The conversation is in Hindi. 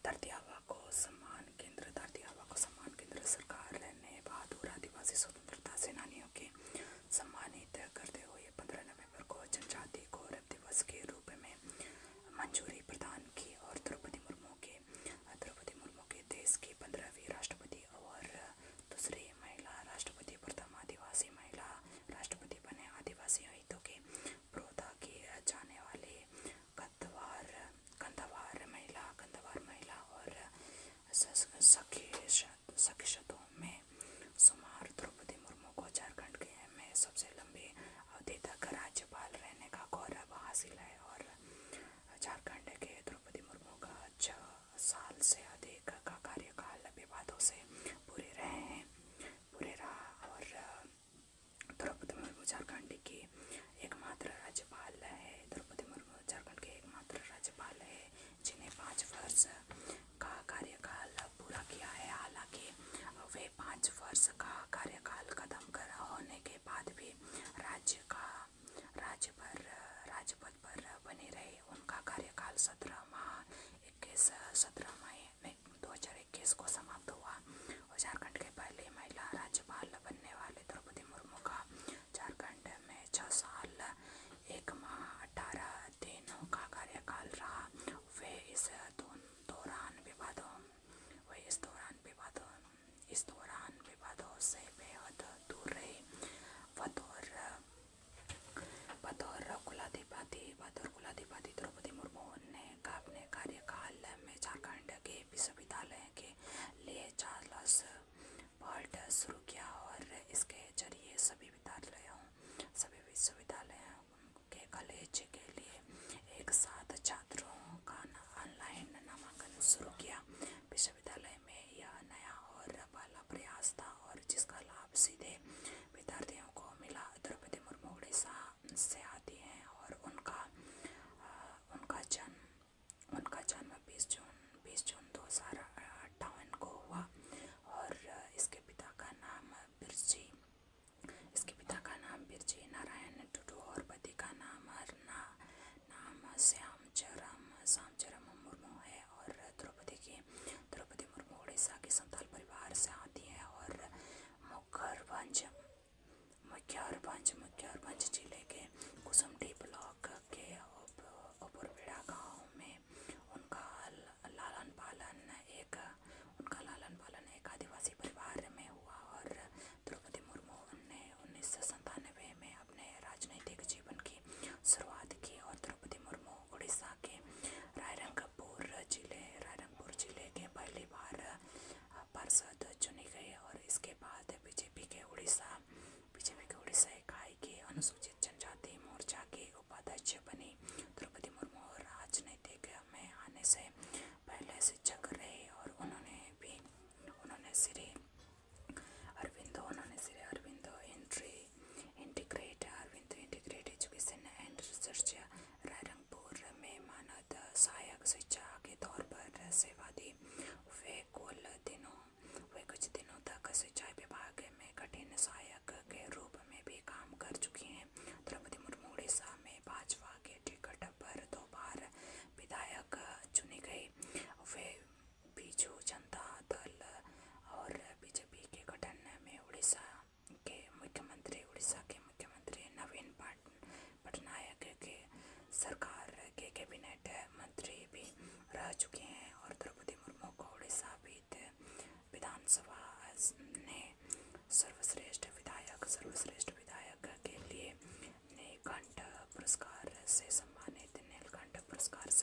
धरती आबा को सम्मान केंद्र सरकार ने बहादुर आदिवासी स्वतंत्रता सेनानियों के सम्मानित करते हुए 15 नवंबर को जनजाति गौरव दिवस के रूप में मंजूरी प्रदान की और द्रौपदी मुर्मू के देश की 15वीं राष्ट्रपति और दूसरी महिला राष्ट्रपति, प्रथम आदिवासी महिला राष्ट्रपति बने। आदिवासी हितों के प्रोधा किए जाने वाले कंधार महिला और सखिशतों में शुमार द्रौपदी मुर्मू को झारखंड में सबसे लंबी अवधि तक राज्यपाल रहने का गौरव हासिल है और झारखंड के द्रौपदी मुर्मू का 6 साल से अधिक का कार्यकाल विवादों से पूरे रहा और द्रौपदी मुर्मू झारखंड की एकमात्र राज्यपाल है। द्रौपदी मुर्मू झारखंड के एकमात्र राज्यपाल है जिन्हें 5 वर्ष का कार्यकाल पूरा किया है। हालांकि वे 5 वर्ष का कार्यकाल खत्म कर होने के बाद भी राजपद पर बने रहे। उनका कार्यकाल 17 मई 2021 को समाप्त हुआ और झारखंड के पहले महिला राज्यपाल बनने वाले द्रौपदी मुर्मू का झारखंड में 6 साल 1 माह 18 दिनों का कार्यकाल रहा। वे इस दौरान विवादों से बेहद दूर रहे। बतौर कुलाधिपति द्रौपदी मुर्मू ने अपने कार्यकाल में झारखंड के विश्वविद्यालय के लिए चार्ल्स पर्ट शुरू किया और इसके जरिए सभी विश्वविद्यालयों के कॉलेज के लिए एक साथ छात्रों का ऑनलाइन नामांकन शुरू किया। विश्वविद्यालय में यह नया और पहला प्रयास था और जिसका लाभ सीधे विद्यार्थियों को मिला। द्रौपदी मुर्मू उड़ीसा से आती हैं और उनका जन्म 20 जून 2058 को हुआ और इसके पिता का नाम बिरजी नारायण टुडू और पति का नाम श्यामचरम मुर्मू है। और द्रौपदी मुर्मू उड़ीसा के संथाल परिवार से आती है और मुक्केरभंज जिले के कुसुमडी ब्लॉक के ओपुरबेड़ा गांव में उनका लालन पालन एक आदिवासी परिवार में हुआ और द्रौपदी मुर्मू ने 1997 में अपने राजनीतिक जीवन की शुरुआत की और द्रौपदी मुर्मू उड़ीसा के रायरंगपुर जिले के पहली बार पार्षद चुनी गई और इसके बाद बीजेपी के उड़ीसा इकाई की अनुसूचित जनजाति मोर्चा की उपाध्यक्ष बनी। द्रौपदी मुर्मू राजनीतिक में आने से पहले शिक्षक रहे और उन्होंने Shri Aurobindo integrate education and research Rairangpur में मानद सहायक शिक्षक के तौर पर सेवा दी। वे कुछ दिनों तक सिंचाई विभाग में कठिन सहायक के रूप में भी काम कर चुकी हैं। द्रौपदी मुर्मू उड़ीसा में भाजपा के टिकट पर 2 बार विधायक चुनी गई। वे बीजू जनता दल और बीजेपी के गठन में उड़ीसा के मुख्यमंत्री नवीन पटनायक के सरकार के कैबिनेट मंत्री भी रह चुके हैं और द्रौपदी मुर्मू को उड़ीसा विधानसभा ने सर्वश्रेष्ठ विधायक के लिए नीलकंठ पुरस्कार से